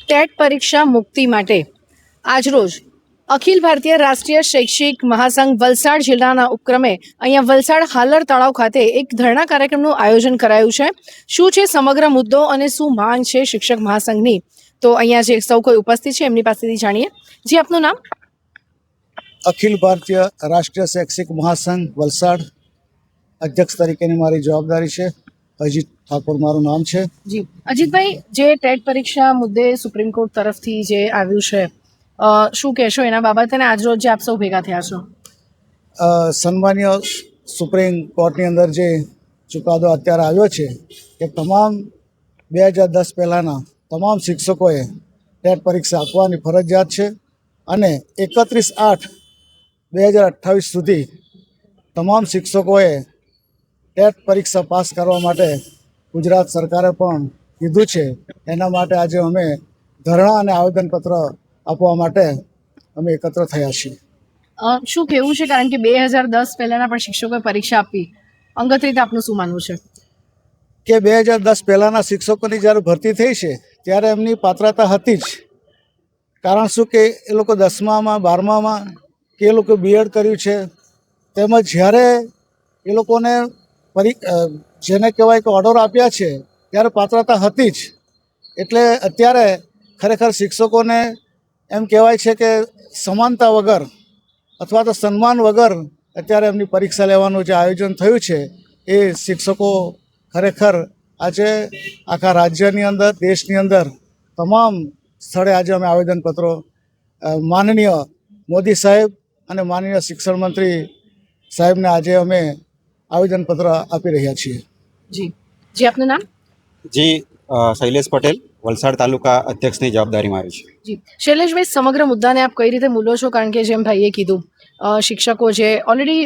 TET પરીક્ષા મુક્તિ માટે આજરોજ અખિલ ભારતીય રાષ્ટ્રીય શૈક્ષિક મહાસંઘ વલસાડ જિલ્લાના ઉપક્રમે અહીંયા વલસાડ હાલર તળાવ ખાતે એક ધરણા કાર્યક્રમનું આયોજન કરાયું છે. શું છે સમગ્ર મુદ્દો અને શું માંગ છે શિક્ષક મહાસંઘની, તો અહીંયા જે સૌ કોઈ ઉપસ્થિત છે એમની પાસેથી જાણીએ. જી, આપનું નામ? અખિલ ભારતીય રાષ્ટ્રીય શૈક્ષિક મહાસંઘ વલસાડ અધ્યક્ષ તરીકેની મારી જવાબદારી છે. અજીત ઠાકોર મારું નામ છે. જી અજીતભાઈ, જે ટેટ પરીક્ષા મુદ્દે સુપ્રીમ કોર્ટ તરફથી જે આવ્યું છે, શું કહેશો એના બાબતે? અને આજરોજ જે આપ સૌ ભેગા થયા છો, સન્માનીય સુપ્રીમ કોર્ટની અંદર જે ચુકાદો અત્યારે આવ્યો છે કે તમામ 2010 પહેલાંના તમામ શિક્ષકોએ ટેટ પરીક્ષા આપવાની ફરજિયાત છે અને 31/8/2028 સુધી તમામ શિક્ષકોએ ટેટ પરીક્ષા પાસ કરવા માટે ગુજરાત સરકારે પણ કીધું છે. એના માટે આજે અમે ધરણા અને આવેદનપત્ર આપવા માટે અમે એકત્ર થયા છીએ. શું કહેવું છે? કારણ કે 2010 પહેલાના પણ શિક્ષકોએ પરીક્ષા આપી, અંગત રીતે આપનું શું માનવું છે? કે 2010 પહેલાંના શિક્ષકોની જ્યારે ભરતી થઈ છે ત્યારે એમની પાત્રતા હતી જ. કારણ શું કે એ લોકો 10મામાં 12મામાં કે એ લોકો બીએડ કર્યું છે, તેમજ જ્યારે એ લોકોને જેને કહેવાય કે ઓર્ડર આપ્યા છે ત્યારે પાત્રતા હતી જ. એટલે અત્યારે ખરેખર શિક્ષકોને એમ કહેવાય છે કે સમાનતા વગર અથવા તો સન્માન વગર અત્યારે એમની પરીક્ષા લેવાનું જે આયોજન થયું છે એ શિક્ષકો ખરેખર આજે આખા રાજ્યની અંદર, દેશની અંદર તમામ સ્થળે આજે અમે આવેદનપત્રો માનનીય મોદી સાહેબ અને માનનીય શિક્ષણ મંત્રી સાહેબને આજે અમે આવેદનપત્ર આપી રહ્યા છીએ. જી જી, આપનું નામ? જી, શૈલેષ પટેલ, વલસાડ તાલુકા અધ્યક્ષની જવાબદારી મારી છે. જી શૈલેષભાઈ, સમગ્ર મુદ્દાને આપ કઈ રીતે મૂલો છો? કારણ કે જેમ ભાઈએ કીધું, શિક્ષકો જે ઓલરેડી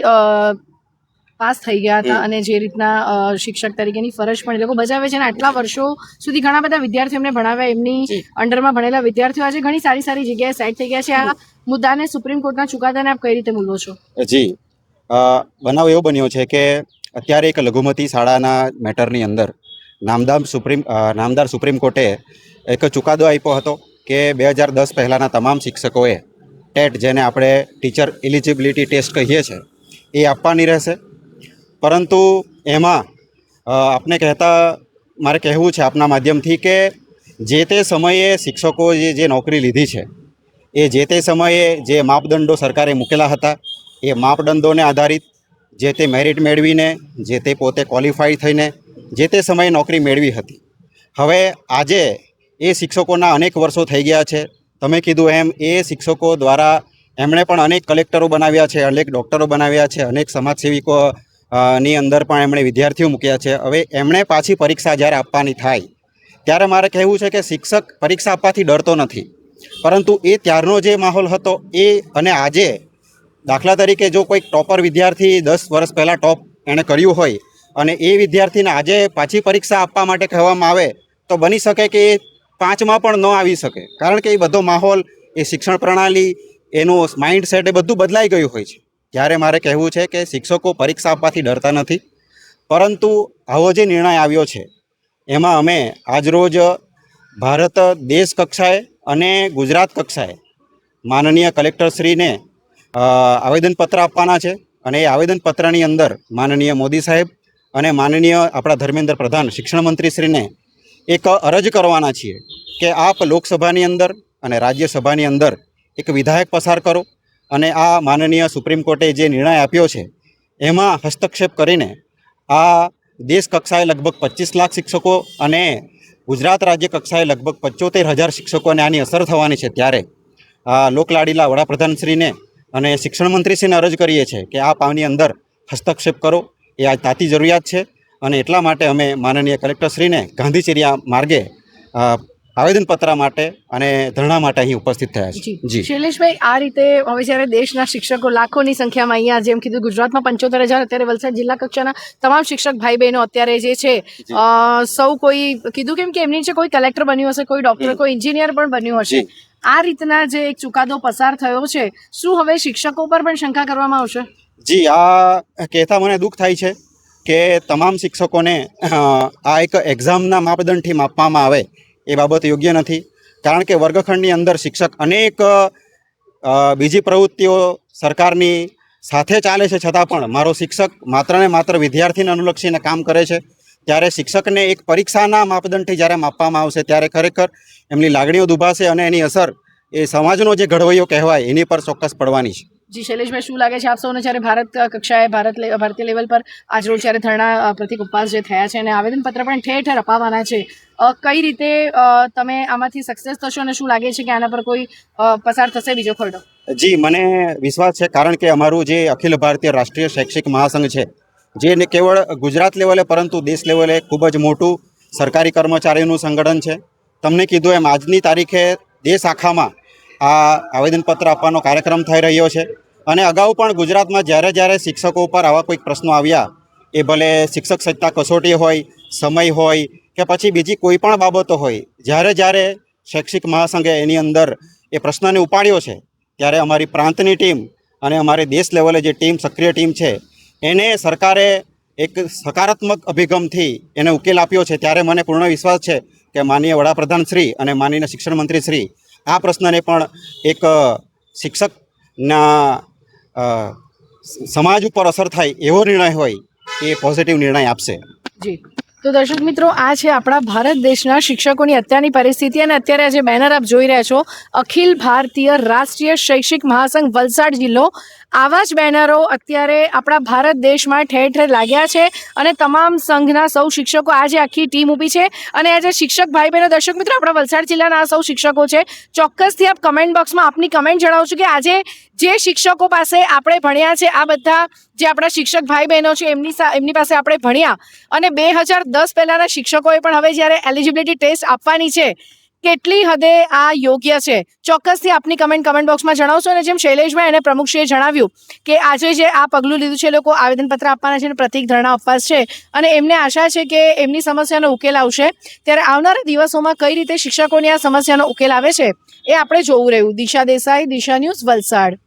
પાસ થઈ ગયા હતા અને જે રીતના શિક્ષક તરીકેની ફરજ પણ એ લોકો બજાવે છે અને આટલા વર્ષો સુધી ઘણા બધા વિદ્યાર્થીઓ એમને ભણાવ્યા, એમની અંડરમાં ભણેલા વિદ્યાર્થીઓ આજે ઘણી સારી સારી જગ્યાએ સેટ થઈ ગયા છે. આ મુદ્દાને સુપ્રીમ કોર્ટના ચુકાદાને આપ કઈ રીતે મૂલો છો? જી, બનાવ એવો બન્યો છે કે અત્યારે એક લઘુમતી શાળાના મેટરની અંદર નામદાર સુપ્રીમ કોર્ટે એક ચુકાદો આપ્યો હતો કે 2010 પહેલાંના તમામ શિક્ષકોએ ટેટ, જેને આપણે ટીચર એલિજિબિલિટી ટેસ્ટ કહીએ છીએ, એ આપવાની રહેશે. પરંતુ એમાં આપને મારે કહેવું છે આપના માધ્યમથી કે જે તે સમયે શિક્ષકોએ જે નોકરી લીધી છે એ જે તે સમયે જે માપદંડો સરકારે મૂકેલા હતા એ માપદંડોને આધારિત જે તે મેરિટ મેળવીને, જે તે પોતે ક્વોલિફાઈ થઈને જે તે સમયે નોકરી મેળવી હતી. હવે આજે એ શિક્ષકોના અનેક વર્ષો થઈ ગયા છે. તમે કીધું એમ એ શિક્ષકો દ્વારા એમણે પણ અનેક કલેક્ટરો બનાવ્યા છે, અનેક ડૉક્ટરો બનાવ્યા છે, અનેક સમાજસેવિકો ની અંદર પણ એમણે વિદ્યાર્થીઓ મૂક્યા છે. હવે એમણે પાછી પરીક્ષા જ્યારે આપવાની થાય ત્યારે મારે કહેવું છે કે શિક્ષક પરીક્ષા આપવાથી ડરતો નથી, પરંતુ એ ત્યારનો જે માહોલ હતો એ અને આજે, દાખલા તરીકે જો કોઈક ટોપર વિદ્યાર્થી 10 વર્ષ પહેલાં ટોપ એણે કર્યું હોય અને એ વિદ્યાર્થીને આજે પાછી પરીક્ષા આપવા માટે કહેવામાં આવે તો બની શકે કે એ 5માં પણ ન આવી શકે. કારણ કે એ બધો માહોલ, એ શિક્ષણ પ્રણાલી, એનું માઇન્ડસેટ એ બધું બદલાઈ ગયું હોય છે. ત્યારે મારે કહેવું છે કે શિક્ષકો પરીક્ષા આપવાથી ડરતા નથી, પરંતુ આવો જે નિર્ણય આવ્યો છે એમાં અમે આજરોજ ભારત દેશ કક્ષાએ અને ગુજરાત કક્ષાએ માનનીય કલેક્ટરશ્રીને આવેદનપત્ર આપવાના છે. અને એ આવેદનપત્રની અંદર માનનીય મોદી સાહેબ અને માનનીય આપણા ધર્મેન્દ્ર પ્રધાન શિક્ષણ મંત્રીશ્રીને એક અરજ કરવાના છીએ કે આપ લોકસભાની અંદર અને રાજ્યસભાની અંદર એક વિધાયક પસાર કરો અને આ માનનીય સુપ્રીમ કોર્ટે જે નિર્ણય આપ્યો છે એમાં હસ્તક્ષેપ કરીને આ દેશ કક્ષાએ લગભગ 25 લાખ શિક્ષકો અને ગુજરાત રાજ્ય કક્ષાએ લગભગ 75,000 શિક્ષકોને આની અસર થવાની છે. ત્યારે લોકલાડીલા વડાપ્રધાનશ્રીને અને શિક્ષણ મંત્રીશ્રીને અરજ કરીએ છીએ કે આપ આની અંદર હસ્તક્ષેપ કરો. એ આજ તાતી જરૂરિયાત છે અને એટલા માટે અમે માનનીય કલેક્ટરશ્રીને ગાંધીચર્યા માર્ગે આવેદનપત્ર માટે અને ધરણા માટે અહીં ઉપસ્થિત થયા છે. જી શૈલેષભાઈ, આ રીતે હવે જ્યારે દેશના શિક્ષકો લાખોની સંખ્યામાં અહીંયા, જેમ કીધું ગુજરાતમાં 75,000, અત્યારે વલસાડ જિલ્લા કક્ષાના તમામ શિક્ષક ભાઈ બહેનો અત્યારે જે છે સૌ કોઈ કીધું કેમ કે એમની નીચે કોઈ કલેક્ટર બન્યું હશે, કોઈ ડૉક્ટર, કોઈ એન્જિનિયર પણ બન્યું હશે. આ રીતના જે એક ચુકાદો પસાર થયો છે, શું હવે શિક્ષકો પર પણ શંકા કરવામાં આવશે? જી, આ કહેતા મને દુઃખ થાય છે કે તમામ શિક્ષકોને આ એક એક્ઝામના માપદંડથી માપવામાં આવે એ બાબત યોગ્ય નથી. કારણ કે વર્ગખંડની અંદર શિક્ષક અનેક બીજી પ્રવૃત્તિઓ સરકારની સાથે ચાલે છે, છતાં પણ મારો શિક્ષક માત્ર ને માત્ર વિદ્યાર્થીને અનુલક્ષીને કામ કરે છે. ત્યારે શિક્ષકને એક પરીક્ષાના માપદંડથી જ્યારે માપવામાં આવશે ત્યારે ખરેખર એમની લાગણીઓ દુભાશે અને એની અસર એ સમાજનો જે ઘડવૈયો કહેવાય એની પર ચોક્કસ પડવાની છે. જી શૈલેષભાઈ, શું લાગે છે આપ સૌને જ્યારે ભારત કક્ષાએ ભારતીય લેવલ પર આજરોજ જ્યારે ધરણા પ્રતિક ઉપવાસ જે થયા છે અને આવેદનપત્ર પણ ઠેર ઠેર અપાવવાના છે, કઈ રીતે તમે આમાંથી સક્સેસ થશો અને શું લાગે છે કે આના પર કોઈ પસાર થશે બીજો ખરડો? જી, મને વિશ્વાસ છે, કારણ કે અમારું જે અખિલ ભારતીય રાષ્ટ્રીય શૈક્ષિક મહાસંઘ છે, જે કેવળ ગુજરાત લેવલે પરંતુ દેશ લેવલે ખૂબ જ મોટું સરકારી કર્મચારીઓનું સંગઠન છે. તમને કીધું એમ આજની તારીખે દેશ આખામાં આ આવેદનપત્ર આપવાનો કાર્યક્રમ થઈ રહ્યો છે અને અગાઉ પણ ગુજરાતમાં જ્યારે શિક્ષકો ઉપર આવા કોઈક પ્રશ્નો આવ્યા, એ ભલે શિક્ષક સત્તા કસોટી હોય, સમય હોય કે પછી બીજી કોઈ પણ બાબતો હોય, જ્યારે શૈક્ષિક મહાસંઘે એની અંદર એ પ્રશ્નને ઉપાડ્યો છે, ત્યારે અમારી પ્રાંતની ટીમ અને અમારી દેશ લેવલે જે ટીમ સક્રિય ટીમ છે એને સરકારે એક સકારાત્મક અભિગમથી એને ઉકેલ આપ્યો છે. ત્યારે મને પૂર્ણ વિશ્વાસ છે કે માનનીય વડાપ્રધાન શ્રી અને માનનીય શિક્ષણ મંત્રી શ્રી આ પ્રશ્નને પણ એક શિક્ષકના સમાજ ઉપર અસર થાય એવો નિર્ણય હોય એ પોઝિટિવ નિર્ણય આપશે. જી, તો દર્શક મિત્રો, આ છે આપણા ભારત દેશના શિક્ષકોની અત્યારની પરિસ્થિતિ અને અત્યારે આ જે બેનર આપ જોઈ રહ્યા છો, અખિલ ભારતીય રાષ્ટ્રીય શૈક્ષિક મહાસંઘ વલસાડ જિલ્લો, આવા જ બેનરો અત્યારે આપણા ભારત દેશમાં ઠેર ઠેર લાગ્યા છે અને તમામ સંઘના સૌ શિક્ષકો, આજે આખી ટીમ ઊભી છે અને આજે શિક્ષક ભાઈ બહેનો, દર્શક મિત્રો, આપણા વલસાડ જિલ્લાના આ સૌ શિક્ષકો છે. ચોક્કસથી આપ કમેન્ટ બોક્સમાં આપની કમેન્ટ જણાવશો કે આજે જે શિક્ષકો પાસે આપણે ભણ્યા છે, આ બધા જે આપણા શિક્ષક ભાઈ બહેનો છે એમની પાસે આપણે ભણ્યા અને 2010 પહેલાંના શિક્ષકોએ પણ હવે જ્યારે એલિજિબિલિટી ટેસ્ટ આપવાની છે, કેટલી હદે આ યોગ્ય છે? ચોક્કસથી આપની કમેન્ટ બોક્સમાં જણાવશો. અને જેમ શૈલેષભાઈ અને પ્રમુખશ્રીએ જણાવ્યું કે આજે જે આ પગલું લીધું છે, લોકો આવેદનપત્ર આપવાના છે અને પ્રતિક ધરણા ઉપવાસ છે અને એમને આશા છે કે એમની સમસ્યાનો ઉકેલ આવશે. ત્યારે આવનારા દિવસોમાં કઈ રીતે શિક્ષકોની આ સમસ્યાનો ઉકેલ આવે છે એ આપણે જોવું રહ્યું. દિશા દેસાઈ, દિશા ન્યૂઝ, વલસાડ.